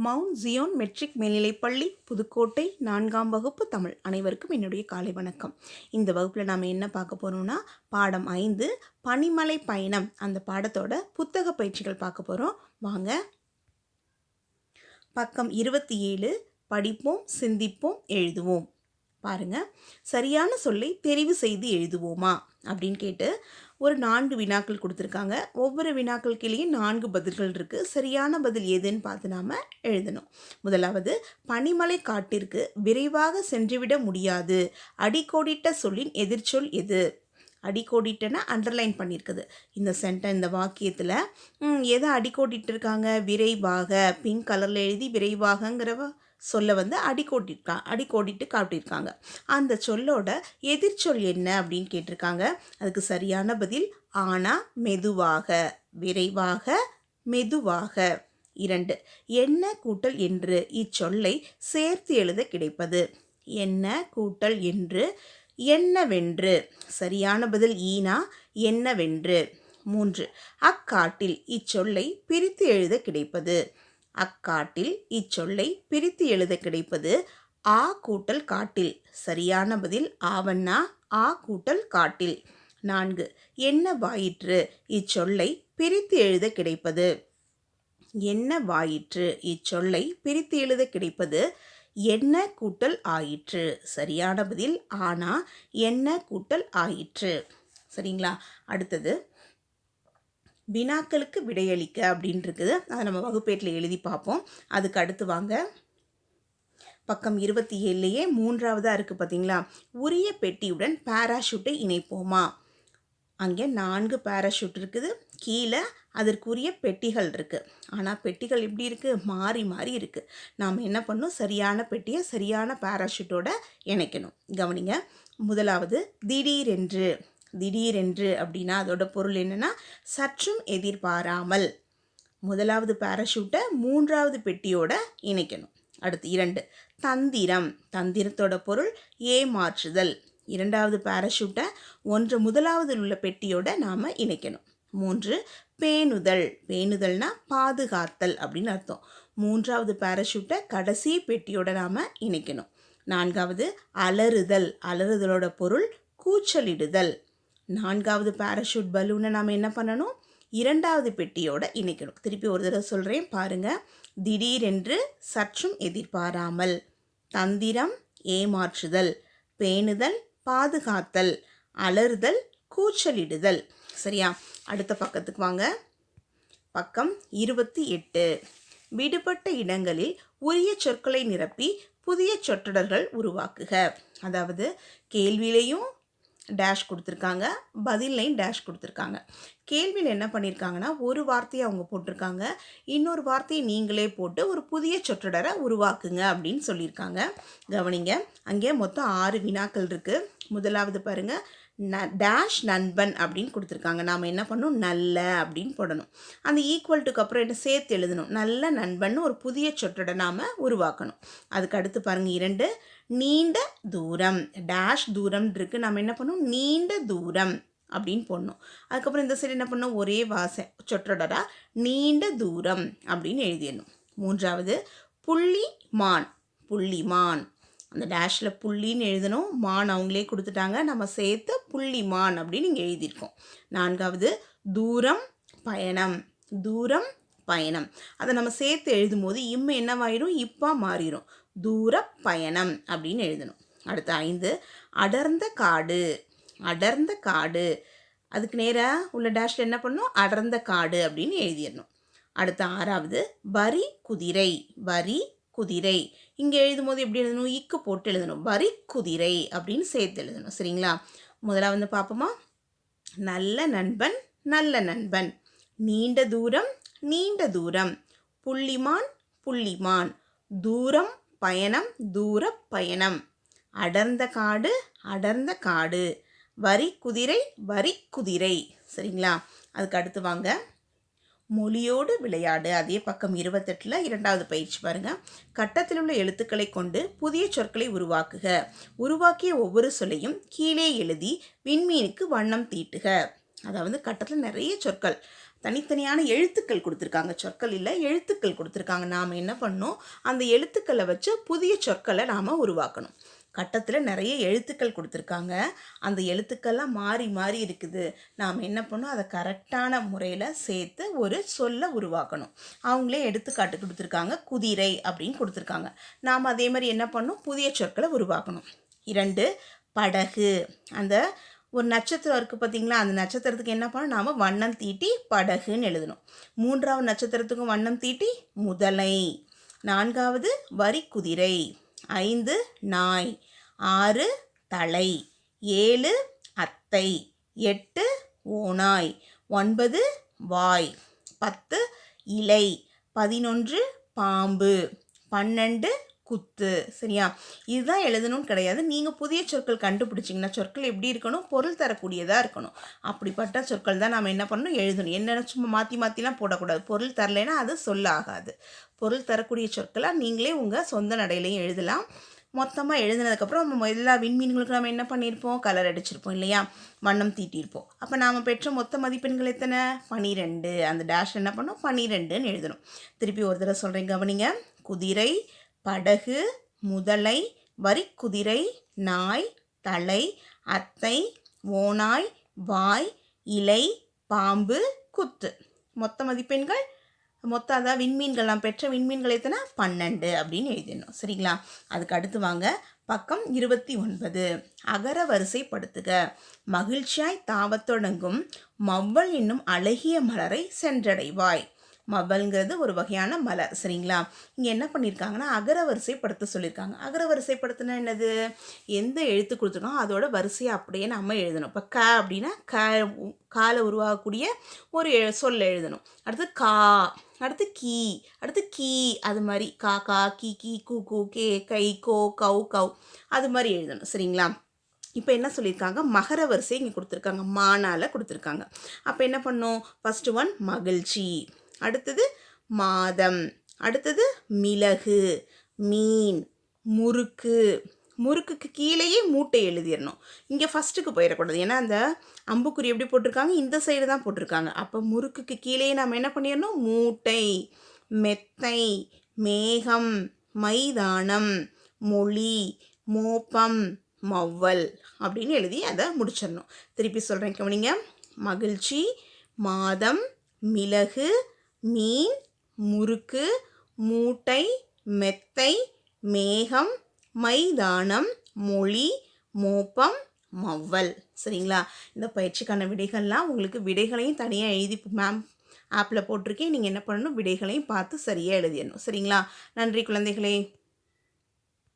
Mount Zion matric மேல்நிலைப்பள்ளி புதுக்கோட்டை 4ஆம் வகுப்பு தமிழ் அனைவருக்கும் என்னுடைய காலை வணக்கம். இந்த வகுப்பில் நாம் என்ன பார்க்க போகிறோம்னா பாடம் 5 பனிமலை பயணம் அந்த பாடத்தோட புத்தக பயிற்சிகள் பார்க்க போகிறோம். வாங்க. பக்கம் 27 படிப்போம் சிந்திப்போம் எழுதுவோம். பாருங்க, சரியான சொல்லை தெரிவு செய்து எழுதுவோமா அப்படின்னு கேட்டு ஒரு 4 வினாக்கள் கொடுத்துருக்காங்க. ஒவ்வொரு வினாக்கள் கீழே 4 பதில்கள் இருக்குது. சரியான பதில் எதுன்னு பார்த்து நாம் எழுதணும். முதலாவது, பனிமலை காட்டிற்கு விரைவாக சென்றுவிட முடியாது. அடிக்கோடிட்ட சொல்லின் எதிர்ச்சொல் எது? அடிக்கோடிட்டனா அண்டர்லைன் பண்ணியிருக்குது. இந்த வாக்கியத்தில் எதை அடிக்கோடிட்டு இருக்காங்க? விரைவாக, பிங்க் கலரில் எழுதி விரைவாகங்கிற சொல்ல அடிக்கோடிட்டு காட்டியிருக்காங்க. அந்த சொல்லோட எதிர்ச்சொல் என்ன அப்படின்னு கேட்டிருக்காங்க. அதுக்கு சரியான பதில் ஆனா மெதுவாக, விரைவாக, மெதுவாக. 2, என்ன கூட்டல் என்று இச்சொல்லை சேர்த்து எழுத கிடைப்பது. என்ன கூட்டல் என்று என்னவென்று. சரியான பதில் ஈனா, என்னவென்று. 3, அக்காட்டில் இச்சொல்லை பிரித்து எழுத கிடைப்பது. அக்காட்டில் இச்சொல்லை பிரித்து எழுத கிடைப்பது ஆ கூட்டல் காட்டில். சரியான பதில் ஆவண்ணா, ஆ கூட்டல் காட்டில். 4, என்ன வாயிற்று இச்சொல்லை பிரித்து எழுத கிடைப்பது. என்ன வாயிற்று இச்சொல்லை பிரித்து எழுத கிடைப்பது என்ன கூட்டல் ஆயிற்று. சரியான பதில் ஆனா, என்ன கூட்டல் ஆயிற்று. சரிங்களா? அடுத்தது, வினாக்களுக்கு விடையளிக்க அப்படின்னு இருக்குது. அதை நம்ம வகுப்பேட்டில் எழுதி பார்ப்போம். அதுக்கு அடுத்து வாங்க. பக்கம் 27லேயே 3ஆவதாக இருக்குது பார்த்தீங்களா? உரிய பெட்டியுடன் பாராஷூட்டை இணைப்போமா. அங்கே 4 பாராஷூட் இருக்குது. கீழே அதற்குரிய பெட்டிகள் இருக்குது. ஆனால் பெட்டிகள் எப்படி இருக்குது? மாறி மாறி இருக்குது. நாம் என்ன பண்ணணும்? சரியான பெட்டியை சரியான பாராஷூட்டோட இணைக்கணும். கவனிங்க. முதலாவது, திடீரென்று. திடீரென்று அப்படின்னா அதோட பொருள் என்னென்னா சற்றும் எதிர்பாராமல். முதலாவது பாராஷூட்டை 3ஆவது பெட்டியோட இணைக்கணும். அடுத்து 2, தந்திரம். தந்திரத்தோட பொருள் ஏமாற்றுதல். 2ஆவது பாராஷூட்டை முதலாவது உள்ள பெட்டியோட நாம் இணைக்கணும். 3, பேணுதல். பேணுதல்னா பாதுகாத்தல் அப்படின்னு அர்த்தம். 3ஆவது பாராஷூட்டை கடைசி பெட்டியோட நாம் இணைக்கணும். 4வது, அலறுதல். அலறுதலோட பொருள் கூச்சலிடுதல். 4ஆவது பாராஷூட் பலூனை நாம் என்ன பண்ணணும்? 2ஆவது பெட்டியோட இணைக்கணும். திருப்பி ஒரு தடவை சொல்கிறேன் பாருங்க. திடீரென்று சற்றும் எதிர்பாராமல். தந்திரம் ஏமாற்றுதல். பேணுதல் பாதுகாத்தல். அலறுதல் கூச்சலிடுதல். சரியா? அடுத்த பக்கத்துக்கு வாங்க. பக்கம் 28. விடுபட்ட இடங்களில் உரிய சொற்களை நிரப்பி புதிய சொற்றொடர்கள் உருவாக்குக. அதாவது கேள்வியிலையும் டேஷ் கொடுத்துருக்காங்க, பதிலையும் டேஷ் கொடுத்துருக்காங்க. கேள்வியில் என்ன பண்ணியிருக்காங்கன்னா ஒரு வார்த்தையை அவங்க போட்டிருக்காங்க, இன்னொரு வார்த்தையை நீங்களே போட்டு ஒரு புதிய சொற்றொடரை உருவாக்குங்க அப்படின்னு சொல்லியிருக்காங்க. கவனிங்க, அங்கே மொத்தம் 6 வினாக்கள் இருக்குது. முதலாவது பாருங்கள், டேஷ் நண்பன் அப்படின்னு கொடுத்துருக்காங்க. நாம் என்ன பண்ணணும்? நல்ல அப்படின்னு போடணும். அந்த ஈக்குவல்ட்டுக்கு அப்புறம் என்ன சேர்த்து எழுதணும். நல்ல நண்பன் ஒரு புதிய சொற்றொடரை நாம் உருவாக்கணும். அதுக்கு அடுத்து பாருங்கள் 2, நீண்ட தூரம். டேஷ் தூரம் இருக்குது, நம்ம என்ன பண்ணணும்? நீண்ட தூரம் அப்படின்னு போடணும். அதுக்கப்புறம் இந்த சைடு என்ன பண்ணணும்? ஒரே சொற்றொடரா நீண்ட தூரம் அப்படின்னு எழுதிடணும். 3வது, புள்ளிமான். புள்ளிமான். அந்த டேஷில் புள்ளின்னு எழுதணும், மான் அவங்களே கொடுத்துட்டாங்க, நம்ம சேர்த்து புள்ளிமான் அப்படின்னு இங்கே எழுதியிருக்கோம். 4வது, தூரம் பயணம். தூரம் பயணம். அதை நம்ம சேர்த்து எழுதும் போது என்னவாயிடும்? இப்பா மாறிடும். தூர பயணம் அப்படின்னு எழுதணும். அடுத்து 5, அடர்ந்த காடு. அடர்ந்த காடு. அதுக்கு நேராக உள்ள டேஷில் என்ன பண்ணணும்? அடர்ந்த காடு அப்படின்னு எழுதிடணும். அடுத்து 6வது, வரி குதிரை. வரி குதிரை. இங்கே எழுதும் போது எப்படி எழுதணும்? இக்கு போட்டு எழுதணும். வரி குதிரை அப்படின்னு சேர்த்து எழுதணும். சரிங்களா? முதலாவது பார்ப்போமா. நல்ல நண்பன். நல்ல நண்பன். நீண்ட தூரம். நீண்ட தூரம். புள்ளிமான். புள்ளிமான். தூரம் பயணம். தூர பயணம். அடர்ந்த காடு. அடர்ந்த காடு. வரி குதிரை. வரி குதிரை. சரிங்களா? அதுக்கு அடுத்து வாங்க. மொழியோடு விளையாடு. அதே பக்கம் 28ல் 2வது பயிற்சி பாருங்கள். கட்டத்தில் உள்ள எழுத்துக்களை கொண்டு புதிய சொற்களை உருவாக்குக. உருவாக்கிய ஒவ்வொரு சொல்லையும் கீழே எழுதி விண்மீனுக்கு வண்ணம் தீட்டுக. அதாவது கட்டத்தில் நிறைய சொற்கள் தனித்தனியான எழுத்துக்கள் கொடுத்துருக்காங்க, சொற்கள் இல்லை, எழுத்துக்கள் கொடுத்துருக்காங்க. நாம் என்ன பண்ணணும், அந்த எழுத்துக்களை வச்சு புதிய சொற்களை நாம் உருவாக்கணும். கட்டத்தில் நிறைய எழுத்துக்கள் கொடுத்துருக்காங்க. அந்த எழுத்துக்கள்லாம் மாறி மாறி இருக்குது. நாம் என்ன பண்ணணும், அதை கரெக்டான முறையில் சேர்த்து ஒரு சொல்லை உருவாக்கணும். அவங்களே எடுத்துக்காட்டு கொடுத்துருக்காங்க. குதிரை அப்படின்னு கொடுத்துருக்காங்க. நாம் அதே மாதிரி என்ன பண்ணணும், புதிய சொற்களை உருவாக்கணும். 2 படகு. அந்த ஒரு நட்சத்திரம் இருக்குது பார்த்தீங்களா, அந்த நட்சத்திரத்துக்கு என்ன பண்ணணும், நாம் வண்ணம் தீட்டி படகுன்னு எழுதணும். 3வது நட்சத்திரத்துக்கும் வண்ணம் தீட்டி முதலை. 4வது வரி குதிரை. 5 நாய். 6 தலை. 7 அத்தை. 8 ஓநாய். 9 வாய். 10 இலை. 11 பாம்பு. 12 குத்து. சரியா? இதுதான் எழுதணும்னு கிடையாது. நீங்கள் புதிய சொற்கள் கண்டுபிடிச்சிங்கன்னா சொற்கள் எப்படி இருக்கணும், பொருள் தரக்கூடியதாக இருக்கணும். அப்படிப்பட்ட சொற்கள் தான் நாம் என்ன பண்ணணும், எழுதணும். என்னென்ன சும்மா மாற்றி மாற்றிலாம் போடக்கூடாது. பொருள் தரலைன்னா அது சொல்லாகாது. பொருள் தரக்கூடிய சொற்களாக நீங்களே உங்கள் சொந்த நடையிலையும் எழுதலாம். மொத்தமாக எழுதினதுக்கப்புறம் நம்ம எல்லா விண்மீன்களுக்கும் நம்ம என்ன பண்ணியிருப்போம், கலர் அடிச்சிருப்போம் இல்லையா, வண்ணம் தீட்டியிருப்போம். அப்போ நாம் பெற்ற மொத்த மதிப்பெண்கள் எத்தனை, 12. அந்த டேஷ் என்ன பண்ணோம், 12ன்னு எழுதணும். திருப்பி ஒரு தடவை சொல்கிறேன், கவனிங்க. குதிரை, படகு, முதலை, வரிக்குதிரை, நாய், தலை, அத்தை, ஓநாய், வாய், இலை, பாம்பு, குத்து. மொத்த மதிப்பெண்கள் அதாவது விண்மீன்கள், நாம் பெற்ற விண்மீன்கள் எத்தனை, 12 அப்படின்னு எழுதிடணும். சரிங்களா? அதுக்கு அடுத்து வாங்க, பக்கம் 29. அகர வரிசைப்படுத்துக. மகிழ்ச்சியாய் தாவத் தொடங்கும் மவ்வல் என்னும் அழகிய மலரை சென்றடைவாய். மவ்வல்ங்கிறது ஒரு வகையான மலர். சரிங்களா? இங்கே என்ன பண்ணியிருக்காங்கன்னா அகர வரிசைப்படுத்த சொல்லியிருக்காங்க. அகர வரிசைப்படுத்தினா என்னது, எந்த எழுத்து கொடுத்துருக்காங்க அதோட வரிசையை அப்படியே நம்ம எழுதணும். இப்போ க அப்படின்னா கால உருவாகக்கூடிய ஒரு சொல் எழுதணும். அடுத்து கா, அடுத்து கீ, அடுத்து கீ, அது மாதிரி கா கா கீ கீ கூ கூ கே கை கோ கவு கவ், அது மாதிரி எழுதணும். சரிங்களா? இப்போ என்ன சொல்லியிருக்காங்க, மகர வரிசை இங்கே கொடுத்துருக்காங்க, மானால கொடுத்துருக்காங்க. அப்போ என்ன பண்ணோம், ஃபஸ்ட்டு ஒன் மகிழ்ச்சி, அடுத்தது மாதம், அடுத்தது மிளகு, மீன், முறுக்கு. முறுக்குக்கு கீழேயே மூட்டை எழுதிடணும். இங்கே ஃபஸ்ட்டுக்கு போயிடக்கூடாது. ஏன்னா அந்த அம்புக்குறி எப்படி போட்டிருக்காங்க, இந்த சைடு தான் போட்டிருக்காங்க. அப்போ முறுக்குக்கு கீழேயே நம்ம என்ன பண்ணிடணும், மூட்டை, மெத்தை, மேகம், மைதானம், மொழி, மோப்பம், மவ்வல் அப்படின்னு எழுதி அதை முடிச்சிடணும். திருப்பி சொல்கிறேன், கவனிங்க. மகிழ்ச்சி, மாதம், மிளகு, மீன், முறுக்கு, மூட்டை, மெத்தை, மேகம், மைதானம், மொழி, மோப்பம், மவ்வல். சரிங்களா? இந்த பயிற்சிக்கான விடைகள்லாம் உங்களுக்கு விடைகளையும் தனியாக எழுதி மேம் ஆப்பில் போட்டிருக்கேன். நீங்கள் என்ன பண்ணணும், விடைகளையும் பார்த்து சரியாக எழுதிடணும். சரிங்களா? நன்றி குழந்தைகளே.